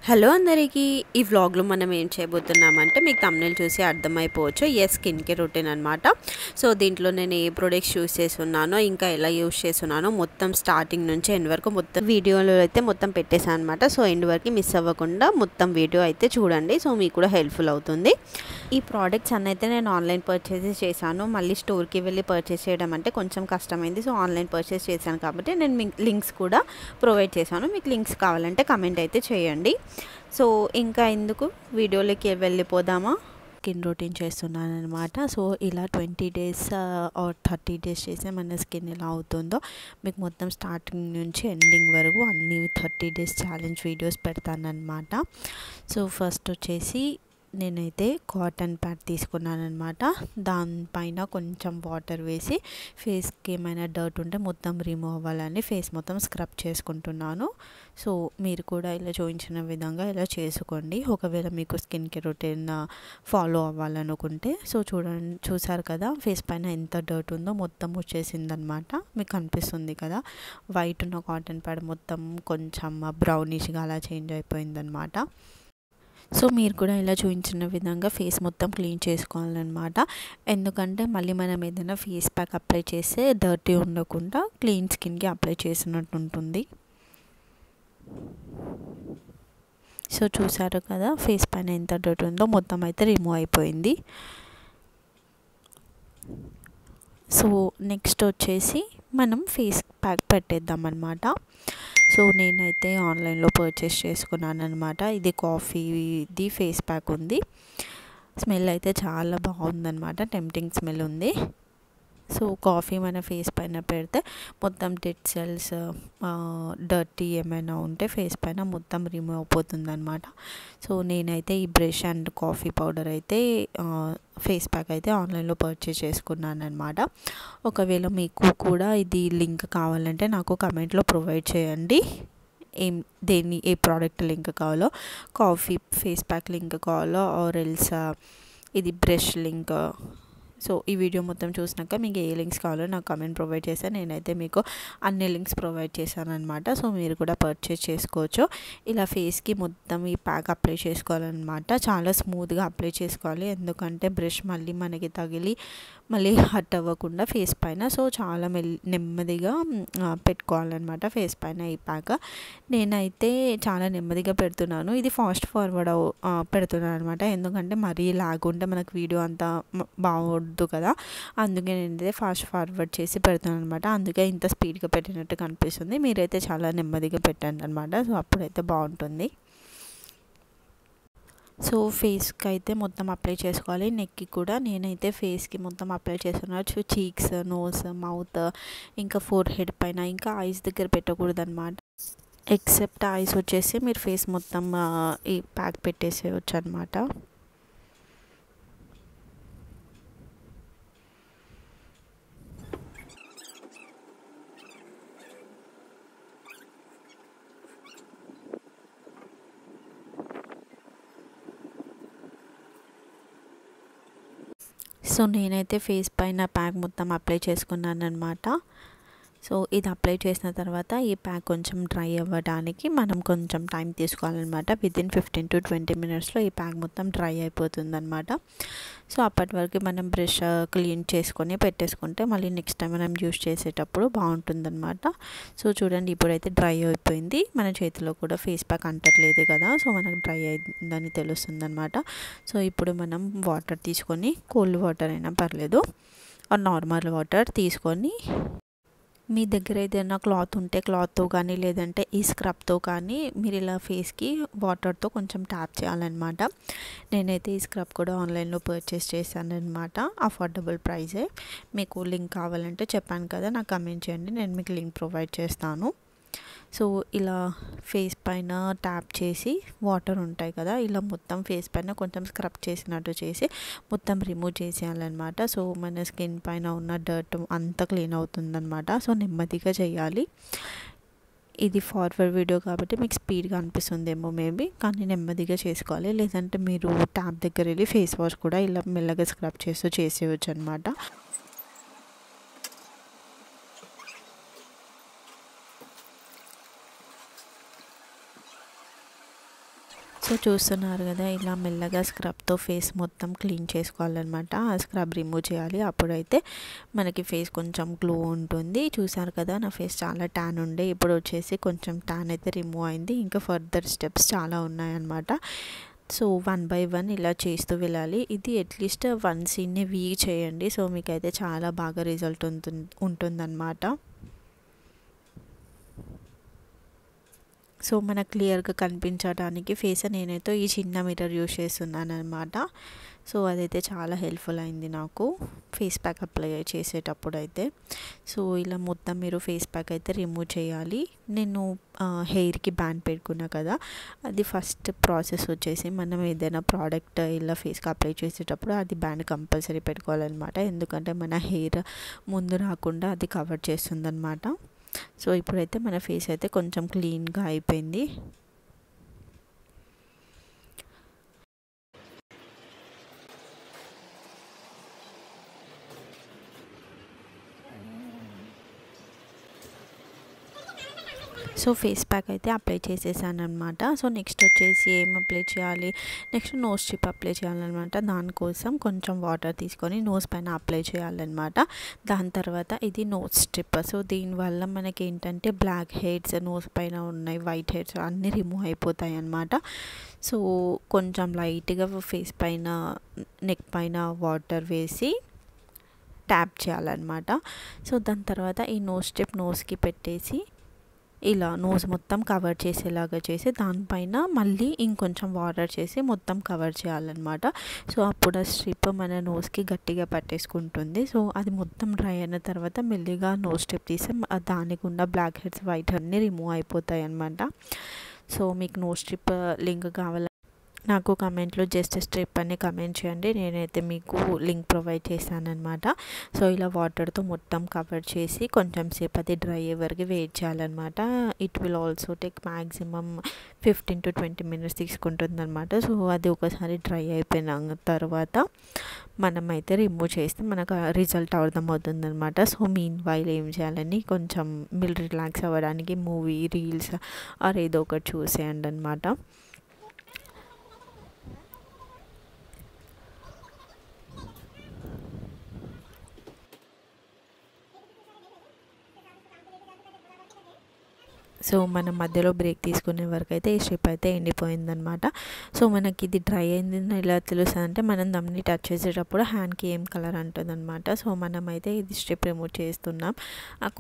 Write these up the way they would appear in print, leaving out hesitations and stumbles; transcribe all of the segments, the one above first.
Hello అందరికీ ఈ వ్లాగ్లో మనం ఏం చేయబోతున్నామంటే మీకు థంబ్నెయిల్ చూసి అర్థమైపోవచ్చు. స్కిన్ కేర్ రొటీన్ అనమాట. సో దీంట్లో నేను ఏ ప్రొడక్ట్స్ యూస్ చేస్తున్నానో ఇంకా ఎలా యూస్ చేస్తున్నానో మొత్తం స్టార్టింగ్ నుంచి ఎండ్ వరకు మొత్తం వీడియోలో అయితే మొత్తం పెట్టేసాను అనమాట. సో ఎండ్ వరకు మిస్ అవ్వకుండా మొత్తం వీడియో అయితే చూడండి. సో మీకు కూడా హెల్ప్ఫుల్ అవుతుంది. ఈ ప్రోడక్ట్స్ అన్నీ అయితే నేను ఆన్లైన్ పర్చేసెస్ చేశాను. మళ్ళీ స్టోర్కి వెళ్ళి పర్చేస్ చేయడం అంటే కొంచెం కష్టమైంది. సో ఆన్లైన్ పర్చేస్ చేశాను కాబట్టి నేను మీకు లింక్స్ కూడా ప్రొవైడ్ చేశాను. మీకు లింక్స్ కావాలంటే కమెంట్ అయితే చేయండి. సో ఇంకా ఎందుకు వీడియోలోకి వెళ్ళిపోదామా. స్కిన్ రొటీన్ చేస్తున్నాను అనమాట. సో ఇలా 20 డేస్ ఆర్ 30 డేస్ చేస్తే మన స్కిన్ ఎలా అవుతుందో మీకు మొత్తం స్టార్టింగ్ నుంచి ఎండింగ్ వరకు అన్ని 30 డేస్ ఛాలెంజ్ వీడియోస్ పెడతానమాట. సో ఫస్ట్ వచ్చేసి నేనైతే కాటన్ ప్యాడ్ తీసుకున్నాను అనమాట. దానిపైన కొంచెం వాటర్ వేసి ఫేస్కి ఏమైనా డర్ట్ ఉంటే మొత్తం రిమూవ్ అవ్వాలని ఫేస్ మొత్తం స్క్రబ్ చేసుకుంటున్నాను. సో మీరు కూడా ఇలా చూపించిన విధంగా ఇలా చేసుకోండి ఒకవేళ మీకు స్కిన్ కేర్ రొటీన్ ఫాలో అవ్వాలనుకుంటే. సో చూసారు కదా ఫేస్ పైన ఎంత డర్ట్ ఉందో మొత్తం వచ్చేసిందనమాట. మీకు కనిపిస్తుంది కదా వైట్ ఉన్న కాటన్ ప్యాడ్ మొత్తం కొంచెం బ్రౌనిష్గా అలా చేంజ్ అయిపోయిందనమాట. సో మీరు కూడా ఇలా చూపించిన విధంగా ఫేస్ మొత్తం క్లీన్ చేసుకోవాలన్నమాట. ఎందుకంటే మళ్ళీ మనం ఏదైనా ఫేస్ ప్యాక్ అప్లై చేస్తే డర్టీ ఉండకుండా క్లీన్ స్కిన్కి అప్లై చేసినట్టు ఉంటుంది. సో చూసారు కదా ఫేస్ పైన ఎంత డర్ట్ ఉందో మొత్తం అయితే రిమూవ్ అయిపోయింది. సో నెక్స్ట్ వచ్చేసి మనం ఫేస్ ప్యాక్ పెట్టేద్దాం అన్నమాట. సో నేనైతే ఆన్లైన్లో పర్చేస్ చేసుకున్నాను అనమాట. ఇది కాఫీది ఫేస్ ప్యాక్ ఉంది. స్మెల్ అయితే చాలా బాగుందన్నమాట. టెంప్టింగ్ స్మెల్ ఉంది. సో కాఫీ మన ఫేస్ పైన పెడితే మొత్తం డెడ్ సెల్స్ డర్టీ ఏమైనా ఉంటే ఫేస్ పైన మొత్తం రిమూవ్ అయిపోతుంది అనమాట. సో నేనైతే ఈ బ్రష్ అండ్ కాఫీ పౌడర్ అయితే ఫేస్ ప్యాక్ అయితే ఆన్లైన్లో పర్చేస్ చేసుకున్నాను అనమాట. ఒకవేళ మీకు కూడా ఇది లింక్ కావాలంటే నాకు కమెంట్లో ప్రొవైడ్ చేయండి. ఏ ప్రోడక్ట్ లింక్ కావాలో, కాఫీ ఫేస్ ప్యాక్ లింక్ కావాలో ఆర్ ఎల్స్ ఇది బ్రష్ లింక్. సో ఈ వీడియో మొత్తం చూసినాక మీకు ఏ లింక్స్ కావాలో నాకు కమెంట్ ప్రొవైడ్ చేశాను. నేనైతే మీకు అన్ని లింక్స్ ప్రొవైడ్ చేశాను అనమాట. సో మీరు కూడా పర్చేస్ చేసుకోవచ్చు. ఇలా ఫేస్కి మొత్తం ఈ ప్యాక్ అప్లై చేసుకోవాలన్నమాట. చాలా స్మూత్గా అప్లై చేసుకోవాలి. ఎందుకంటే బ్రష్ మళ్ళీ మనకి తగిలి మళ్ళీ హట్ అవ్వకుండా ఫేస్ పైన. సో చాలా నెమ్మదిగా పెట్టుకోవాలన్నమాట ఫేస్ పైన ఈ ప్యాక్. నేనైతే చాలా నెమ్మదిగా పెడుతున్నాను. ఇది ఫాస్ట్ ఫార్వర్డ్ పెడుతున్నాను అనమాట. ఎందుకంటే మరీ లాగుంటే మనకు వీడియో అంతా బాగోద్దు కదా. అందుకే నేనైతే ఫాస్ట్ ఫార్వర్డ్ చేసి పెడుతున్నాను అనమాట. అందుకే ఇంత స్పీడ్గా పెట్టినట్టు కనిపిస్తుంది. మీరైతే చాలా నెమ్మదిగా పెట్టండి అనమాట. సో అప్పుడైతే బాగుంటుంది. సో ఫేస్కి అయితే మొత్తం అప్లై చేసుకోవాలి. నెక్కి కూడా నేనైతే ఫేస్కి మొత్తం అప్లై చేస్తున్నాను. చీక్స్, నోస్, మౌత్, ఇంకా ఫోర్ హెడ్ పైన, ఇంకా ఐస్ దగ్గర పెట్టకూడదు అనమాట. ఎక్సెప్ట్ ఐస్ వచ్చేసి మీరు ఫేస్ మొత్తం ఈ ప్యాక్ పెట్టేసేయచ్చు అనమాట. సో నేనైతే ఫేస్ పైన ప్యాక్ మొత్తం అప్లై చేసుకున్నాను అనమాట. సో ఇది అప్లై చేసిన తర్వాత ఈ ప్యాక్ కొంచెం డ్రై అవ్వడానికి మనం కొంచెం టైం తీసుకోవాలన్నమాట. వితిన్ 15 to 20 మినిట్స్లో ఈ ప్యాక్ మొత్తం డ్రై అయిపోతుంది అనమాట. సో అప్పటి వరకు మనం బ్రష్ క్లీన్ చేసుకొని పెట్టేసుకుంటే మళ్ళీ నెక్స్ట్ టైం మనం యూస్ చేసేటప్పుడు బాగుంటుందన్నమాట. సో చూడండి ఇప్పుడైతే డ్రై అయిపోయింది. మన చేతిలో కూడా ఫేస్ ప్యాక్ అంటట్లేదు కదా. సో మనకు డ్రై అయిందని తెలుస్తుంది అనమాట. సో ఇప్పుడు మనం వాటర్ తీసుకొని, కోల్డ్ వాటర్ అయినా పర్లేదు ఆర్ నార్మల్ వాటర్ తీసుకొని, మీ దగ్గర ఏదైనా క్లాత్ ఉంటే క్లాత్తో కానీ లేదంటే ఈ స్క్రబ్తో కానీ మీరు ఇలా ఫేస్కి వాటర్తో కొంచెం ట్యాప్ చేయాలన్నమాట. నేనైతే ఈ స్క్రబ్ కూడా ఆన్లైన్లో పర్చేస్ చేశాను అనమాట. అఫోర్డబుల్ ప్రైజే. మీకు లింక్ కావాలంటే చెప్పాను కదా నాకు కమెంట్ చేయండి, నేను మీకు లింక్ ప్రొవైడ్ చేస్తాను. సో ఇలా ఫేస్ పైన ట్యాప్ చేసి వాటర్ ఉంటాయి కదా, ఇలా మొత్తం ఫేస్ పైన కొంచెం స్క్రబ్ చేసినట్టు చేసి మొత్తం రిమూవ్ చేసేయాలన్నమాట. సో మన స్కిన్ పైన ఉన్న డర్ట్ అంతా క్లీన్ అవుతుందన్నమాట. సో నెమ్మదిగా చేయాలి. ఇది ఫార్వర్డ్ వీడియో కాబట్టి మీకు స్పీడ్గా అనిపిస్తుందేమో మేబీ, కానీ నెమ్మదిగా చేసుకోవాలి. లేదంటే మీరు ట్యాప్ దగ్గర వెళ్ళి ఫేస్ వాష్ కూడా ఇలా మెల్లగా స్క్రబ్ చేస్తూ చేసేయచ్చు అనమాట. సో చూస్తున్నారు కదా, ఇలా మెల్లగా స్క్రబ్తో ఫేస్ మొత్తం క్లీన్ చేసుకోవాలన్నమాట. ఆ స్క్రబ్ రిమూవ్ చేయాలి, అప్పుడైతే మనకి ఫేస్ కొంచెం గ్లో ఉంటుంది. చూసారు కదా, నా ఫేస్ చాలా ట్యాన్ ఉండే, ఇప్పుడు వచ్చేసి కొంచెం ట్యాన్ అయితే రిమూవ్ అయింది. ఇంకా ఫర్దర్ స్టెప్స్ చాలా ఉన్నాయన్నమాట. సో 1 బై 1 ఇలా చేస్తూ వెళ్ళాలి. ఇది at least once in a week చేయండి. సో మీకైతే చాలా బాగా రిజల్ట్ ఉంటుందన్నమాట. సో మనకు క్లియర్గా కనిపించడానికి ఫేస్ నేనైతే ఈ చిన్న మిర్రర్ యూస్ చేస్తున్నాను అనమాట. సో అదైతే చాలా హెల్ప్ఫుల్ అయింది నాకు ఫేస్ ప్యాక్ అప్లై చేసేటప్పుడు అయితే. సో ఇలా మొత్తం మీరు ఫేస్ ప్యాక్ అయితే రిమూవ్ చేయాలి. నేను హెయిర్కి బ్యాండ్ పెట్టుకున్నా కదా, అది ఫస్ట్ ప్రాసెస్ వచ్చేసి మనం ఏదైనా ప్రోడక్ట్ ఇలా ఫేస్కి అప్లై చేసేటప్పుడు అది బ్యాండ్ కంపల్సరీ పెట్టుకోవాలన్నమాట. ఎందుకంటే మన హెయిర్ ముందు రాకుండా అది కవర్ చేస్తుందన్నమాట. సో ఇప్పుడైతే మన ఫేస్ అయితే కొంచెం క్లీన్గా అయిపోయింది. సో ఫేస్ ప్యాక్ అయితే అప్లై చేసేసాను అనమాట. సో నెక్స్ట్ వచ్చేసి ఏం అప్లై చేయాలి, నెక్స్ట్ నోస్ స్ట్రిప్ అప్లై చేయాలన్నమాట. దానికోసం కొంచెం వాటర్ తీసుకొని నోస్ పైన అప్లై చేయాలన్నమాట. దాని తర్వాత ఇది నోస్ స్ట్రిప్. సో దీనివల్ల మనకి ఏంటంటే బ్లాక్ హెయిర్స్ నోస్ పైన ఉన్నాయి, వైట్ హెయిర్స్ అన్నీ రిమూవ్ అయిపోతాయి అన్నమాట. సో కొంచెం లైట్గా ఫేస్ పైన నెక్ పైన వాటర్ వేసి ట్యాప్ చేయాలన్నమాట. సో దాని తర్వాత ఈ నోస్ స్ట్రిప్ నోస్కి పెట్టేసి ఇలా నోస్ మొత్తం కవర్ చేసేలాగా చేసి దానిపైన మళ్ళీ ఇంకొంచెం వాటర్ చేసి మొత్తం కవర్ చేయాలన్నమాట. సో అప్పుడు ఆ స్ట్రిప్ మన నోస్కి గట్టిగా పట్టేసుకుంటుంది. సో అది మొత్తం డ్రై అయిన తర్వాత మెల్లిగా నోస్ స్ట్రిప్ తీసి దానికి ఉన్న బ్లాక్ హెడ్స్ వైట్ అన్నీ రిమూవ్ అయిపోతాయి అన్నమాట. సో మీకు నోస్ స్ట్రిప్ లింక్ కావాలి నాకు కమెంట్లో జస్ట్ స్ట్రిప్ అని కమెంట్ చేయండి, నేనైతే మీకు లింక్ ప్రొవైడ్ చేశానన్నమాట. సో ఇలా వాటర్తో మొత్తం కవర్ చేసి కొంచెం సేపు అది డ్రై అయ్యే వరకు వెయిట్ చేయాలన్నమాట. It will also take maximum 15 to 20 minutes తీసుకుంటుంది అనమాట. సో అది ఒకసారి డ్రై అయిపోయిన తర్వాత మనమైతే రిమూవ్ చేస్తే మనకు రిజల్ట్ అర్థమవుతుంది అనమాట. సో మీన్ వైల్ ఏం చేయాలని కొంచెం మీరు రిలాక్స్ అవ్వడానికి మూవీ రీల్స్ ఆర్ ఏదో ఒకటి చూసేయండి అనమాట. సో మనం మధ్యలో బ్రేక్ తీసుకునే వరకు అయితే ఈ స్ట్రిప్ అయితే ఎండిపోయిందనమాట. సో మనకి ఇది డ్రై అయిందని ఎలా తెలుస్తుంది అంటే మనం దాన్ని టచ్ చేసేటప్పుడు హ్యాండ్కి ఏం కలర్ అంటుందన్నమాట. సో మనమైతే ఇది స్ట్రిప్ రిమూవ్ చేస్తున్నాం.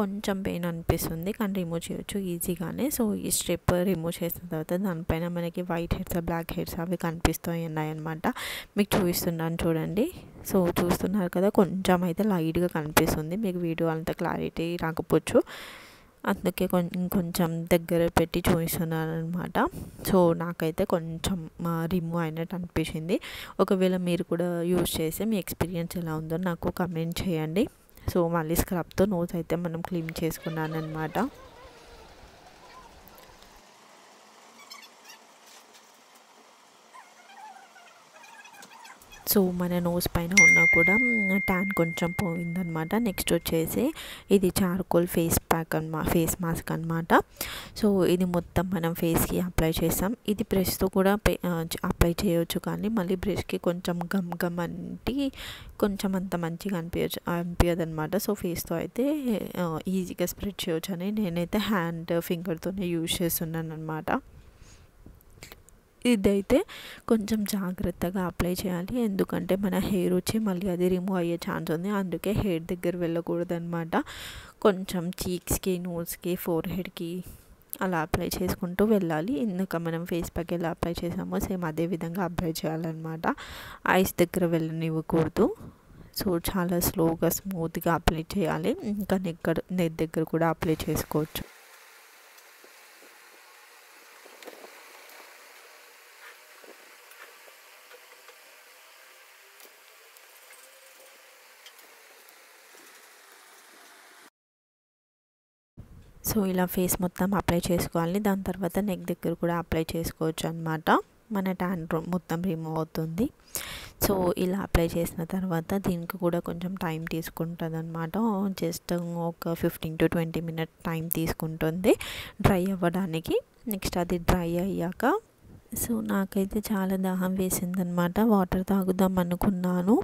కొంచెం పెయిన్ అనిపిస్తుంది కానీ రిమూవ్ చేయొచ్చు ఈజీగానే. సో ఈ స్ట్రిప్ రిమూవ్ చేసిన తర్వాత దానిపైన మనకి వైట్ హెడ్స్ బ్లాక్ హెడ్స్ అవి కనిపిస్తున్నాయి అన్నమాట. మీకు చూపిస్తున్నాను చూడండి. సో చూస్తున్నారు కదా, కొంచెం అయితే లైట్గా కనిపిస్తుంది. మీకు వీడియో అంత క్లారిటీ రాకపోవచ్చు, అందుకే ఇంకొంచెం దగ్గర పెట్టి చూపిస్తున్నాను అనమాట. సో నాకైతే కొంచెం రిమూవ్ అయినట్టు అనిపించింది. ఒకవేళ మీరు కూడా యూజ్ చేసి మీ ఎక్స్పీరియన్స్ ఎలా ఉందో నాకు కమెంట్ చేయండి. సో మళ్ళీ స్క్రబ్తో నోస్ అయితే మనం క్లీన్ చేసుకున్నాను అనమాట. సో మన నోస్ పైన ఉన్నా కూడా ట్యాన్ కొంచెం పోయిందనమాట. నెక్స్ట్ వచ్చేసి ఇది charcoal face pack face mask అనమాట. సో ఇది మొత్తం మనం ఫేస్కి అప్లై చేసాం. ఇది బ్రష్తో కూడా అప్లై చేయొచ్చు, కానీ మళ్ళీ బ్రష్కి కొంచెం గమ్ అంటి కొంచెం అంత మంచిగా అనిపించదు అనమాట. సో ఫేస్తో అయితే ఈజీగా స్ప్రెడ్ చేయొచ్చు అని నేనైతే హ్యాండ్ ఫింగర్తోనే యూజ్ చేస్తున్నాను అనమాట. ఇదైతే కొంచెం జాగ్రత్తగా అప్లై చేయాలి, ఎందుకంటే మన హెయిర్ వచ్చి మళ్ళీ అది రిమూవ్ అయ్యే ఛాన్స్ ఉంది. అందుకే హెయిర్ దగ్గర వెళ్ళకూడదు అనమాట. కొంచెం చీక్స్కి, నోస్కి, ఫోర్ హెడ్కి అలా అప్లై చేసుకుంటూ వెళ్ళాలి. ఇందుక మనం ఫేస్ ప్యాక్ ఎలా అప్లై చేసామో సేమ్ అదే విధంగా అప్లై చేయాలన్నమాట. ఐస్ దగ్గర వెళ్ళనివ్వకూడదు. సో చాలా స్లోగా స్మూత్గా అప్లై చేయాలి. ఇంకా నెక్ దగ్గర కూడా అప్లై చేసుకోవచ్చు. సో ఇలా ఫేస్ మొత్తం అప్లై చేసుకోవాలి. దాని తర్వాత నెక్ దగ్గర కూడా అప్లై చేసుకోవచ్చు అనమాట. మన ట్యాన్ మొత్తం రిమూవ్ అవుతుంది. సో ఇలా అప్లై చేసిన తర్వాత దీనికి కూడా కొంచెం టైం తీసుకుంటుంది అనమాట. జస్ట్ ఒక 15 to 20 minutes టైం తీసుకుంటుంది డ్రై అవ్వడానికి. నెక్స్ట్ అది డ్రై అయ్యాక సో నాకైతే చాలా దాహం వేసిందనమాట, వాటర్ తాగుదాం అనుకున్నాను.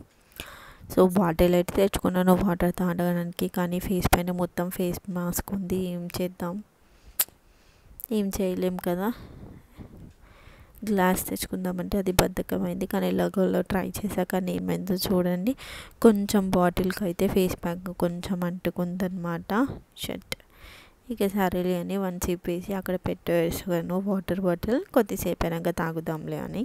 సో బాటిల్ అయితే తెచ్చుకున్నాను వాటర్ తాగడానికి, కానీ ఫేస్ పైన మొత్తం ఫేస్ మాస్క్ ఉంది, ఏం చేద్దాం, ఏం చేయలేం కదా. గ్లాస్ తెచ్చుకుందామంటే అది బద్ధకమైంది, కానీ ఎలాగోలో ట్రై చేశాక కానీ ఏమైందో చూడండి, కొంచెం బాటిల్కి అయితే ఫేస్ ప్యాక్ కొంచెం అంటుకుందనమాట. షర్ట్ ఇక సరేలే అని 1 సిప్ వేసి అక్కడ పెట్టేసాను వాటర్ బాటిల్, కొద్దిసేపు అయినాక తాగుదాంలే అని.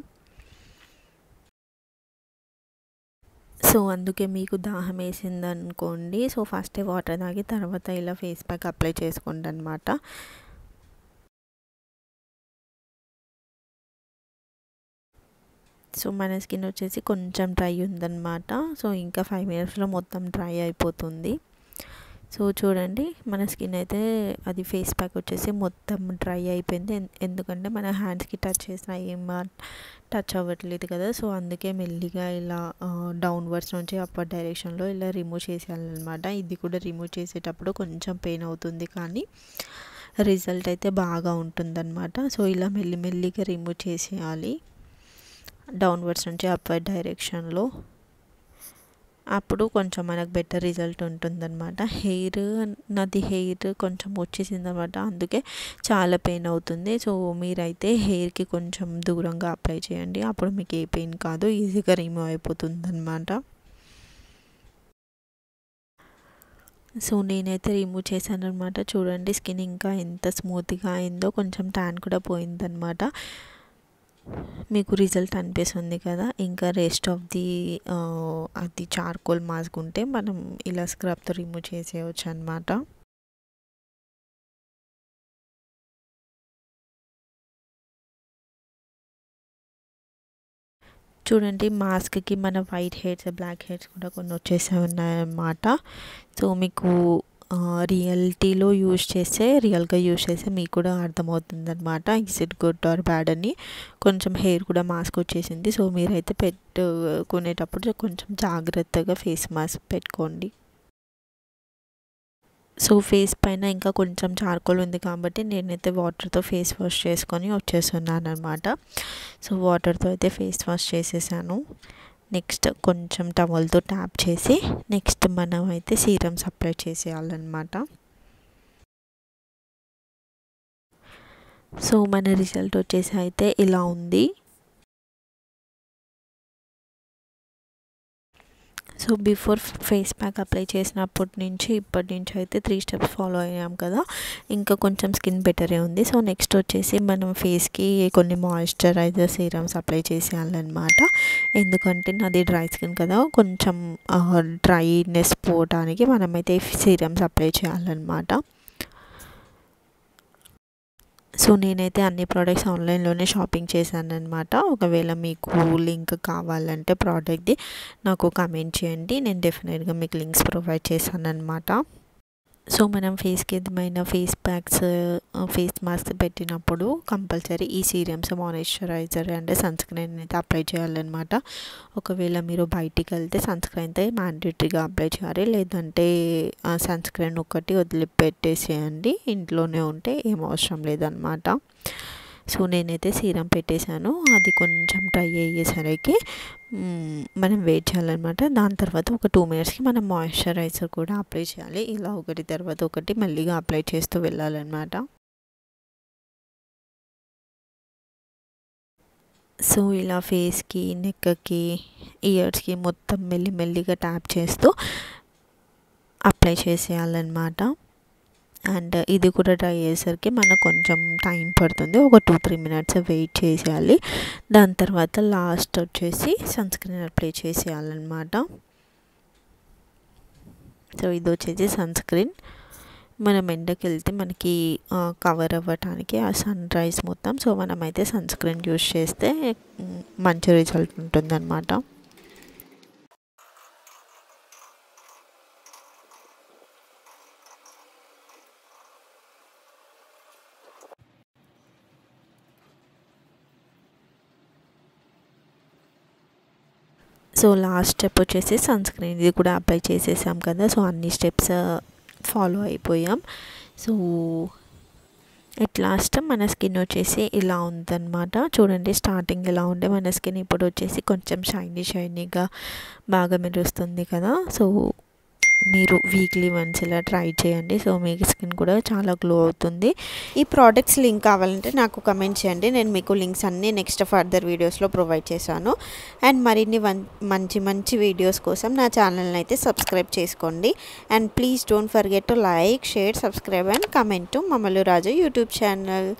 సో అందుకే మీకు దాహం వేసింది అనుకోండి, సో ఫస్టే వాటర్ తాగి తర్వాత ఇలా ఫేస్ ప్యాక్ అప్లై చేసుకోండి అనమాట. సో మన స్కిన్ వచ్చేసి కొంచెం డ్రై ఉందన్నమాట. సో ఇంకా 5 మినిట్స్లో మొత్తం డ్రై అయిపోతుంది. సో చూడండి మన స్కిన్ అయితే అది ఫేస్ ప్యాక్ వచ్చేసి మొత్తం డ్రై అయిపోయింది. ఎందుకంటే మన హ్యాండ్స్కి టచ్ చేసినా ఏం టచ్ అవ్వట్లేదు కదా. సో అందుకే మెల్లిగా ఇలా డౌన్వర్డ్స్ నుంచి అప్పర్ డైరెక్షన్లో ఇలా రిమూవ్ చేసేయాలన్నమాట. ఇది కూడా రిమూవ్ చేసేటప్పుడు కొంచెం పెయిన్ అవుతుంది, కానీ రిజల్ట్ అయితే బాగా ఉంటుందన్నమాట. సో ఇలా మెల్లిమెల్లిగా రిమూవ్ చేసేయాలి డౌన్వర్డ్స్ నుంచి అప్వర్డ్ డైరెక్షన్లో, అప్పుడు కొంచెం మనకు బెటర్ రిజల్ట్ ఉంటుందన్నమాట. నాది హెయిర్ కొంచెం వచ్చేసింది అనమాట, అందుకే చాలా పెయిన్ అవుతుంది. సో మీరైతే హెయిర్కి కొంచెం దూరంగా అప్లై చేయండి, అప్పుడు మీకు ఏ పెయిన్ కాదు, ఈజీగా రిమూవ్ అయిపోతుంది అనమాట. సో నేనైతే రిమూవ్ చేశాను అనమాట. చూడండి స్కిన్ ఇంకా ఎంత స్మూత్గా అయిందో, కొంచెం ట్యాన్ కూడా పోయిందనమాట. మీకు రిజల్ట్ అనిపిస్తుంది కదా. ఇంకా రెస్ట్ ఆఫ్ ది అది చార్కోల్ మాస్క్ ఉంటే మనం ఇలా స్క్రబ్తో రిమూవ్ చేసేయచ్చు అనమాట. చూడండి మాస్క్కి మన వైట్ హెయిర్స్ బ్లాక్ హెయిర్స్ కూడా కొన్ని వచ్చేసే ఉన్నాయన్నమాట. సో మీకు రియల్గా యూజ్ చేస్తే మీకు కూడా అర్థమవుతుంది అనమాట, is it good or bad అని. కొంచెం హెయిర్ కూడా మాస్క్ వచ్చేసింది. సో మీరైతే పెట్టుకునేటప్పుడు కొంచెం జాగ్రత్తగా ఫేస్ మాస్క్ పెట్టుకోండి. సో ఫేస్ పైన ఇంకా కొంచెం చార్కోల్ ఉంది కాబట్టి నేనైతే వాటర్తో ఫేస్ వాష్ చేసుకొని వచ్చేస్తున్నాను అనమాట. సో వాటర్తో అయితే ఫేస్ వాష్ చేసేసాను. నెక్స్ట్ కొంచెం టవల్తో ట్యాప్ చేసి నెక్స్ట్ మనం అయితే సీరమ్స్ అప్లై చేసేయాలన్నమాట. సో మన రిజల్ట్ వచ్చేసి అయితే ఇలా ఉంది. So before face pack apply చేసినప్పటి నుంచి ఇప్పటి నుంచి అయితే 3 స్టెప్స్ ఫాలో అయ్యాం కదా, ఇంకా కొంచెం స్కిన్ బెటరే ఉంది. సో నెక్స్ట్ వచ్చేసి మనం ఫేస్కి కొన్ని మాయిశ్చరైజర్ సీరమ్స్ అప్లై చేసేయాలన్నమాట. ఎందుకంటే నాది డ్రై స్కిన్ కదా, కొంచెం డ్రైనెస్ పోవడానికి మనమైతే సీరమ్స్ అప్లై చేయాలన్నమాట. సో నేనైతే అన్ని ప్రోడక్ట్స్ ఆన్లైన్లోనే షాపింగ్ చేశాను అనమాట. ఒకవేళ మీకు లింక్ కావాలంటే ప్రోడక్ట్ది నాకు కామెంట్ చేయండి, నేను డెఫినెట్గా మీకు లింక్స్ ప్రొవైడ్ చేశాను అనమాట. సో మనం ఫేస్కి ఏమైనా ఫేస్ ప్యాక్స్ ఫేస్ మాస్క్ పెట్టినప్పుడు కంపల్సరీ ఈ serums moisturiser and sunscreen అయితే అప్లై చేయాలన్నమాట. ఒకవేళ మీరు బయటికి వెళ్తే సన్ స్క్రీన్ అయితే మ్యాండేటరీగా అప్లై చేయాలి, లేదంటే సన్ స్క్రీన్ ఒకటి వదిలిపెట్టేసేయండి, ఇంట్లోనే ఉంటే ఏం అవసరం లేదనమాట. సో నేనైతే సీరం పెట్టేశాను, అది కొంచెం డ్రై అయ్యేసరికి మనం వెయిట్ చేయాలన్నమాట. దాని తర్వాత ఒక 2 మినిట్స్కి మనం మాయిశ్చరైజర్ కూడా అప్లై చేయాలి. ఇలా ఒకటి తర్వాత ఒకటి మెల్లిగా అప్లై చేస్తూ వెళ్ళాలన్నమాట. సో ఇలా ఫేస్కి, నెక్కి, ఇయర్స్కి మొత్తం మెల్లిగా ట్యాప్ చేస్తూ అప్లై చేసేయాలన్నమాట. అండ్ ఇది కూడా డ్రై అయ్యేసరికి మనకు కొంచెం టైం పడుతుంది, ఒక 2-3 మినిట్స్ వెయిట్ చేసేయాలి. దాని తర్వాత లాస్ట్ వచ్చేసి సన్ స్క్రీన్ అప్లై చేసేయాలన్నమాట. సో ఇది వచ్చేసి సన్ స్క్రీన్, మనం ఎండకి వెళ్తే మనకి కవర్ అవ్వటానికి ఆ సన్ రైజ్ మొత్తం. సో మనమైతే సన్ స్క్రీన్ యూస్ చేస్తే మంచి రిజల్ట్ ఉంటుందన్నమాట. సో లాస్ట్ స్టెప్ వచ్చేసి సన్ స్క్రీన్, ఇది కూడా అప్లై చేసేసాం కదా. సో అన్ని స్టెప్స్ ఫాలో అయిపోయాం. సో ఎట్ లాస్ట్ మన స్కిన్ వచ్చేసి ఇలా ఉందన్నమాట. చూడండి స్టార్టింగ్ ఇలా ఉండే మన స్కిన్ ఇప్పుడు వచ్చేసి కొంచెం షైనీగా బాగా మెరుస్తుంది కదా. సో మీరు వీక్లీ వన్స్ ఇలా ట్రై చేయండి. సో మీ స్కిన్ కూడా చాలా గ్లో అవుతుంది. ఈ ప్రోడక్ట్స్ లింక్ కావాలంటే నాకు కమెంట్ చేయండి. నేను మీకు లింక్స్ అన్నీ నెక్స్ట్ ఫర్దర్ వీడియోస్లో ప్రొవైడ్ చేశాను. అండ్ మరిన్ని మంచి వీడియోస్ కోసం నా ఛానల్ని అయితే సబ్స్క్రైబ్ చేసుకోండి. And please don't forget to like, share, subscribe and comment to Mamalu Raju YouTube channel.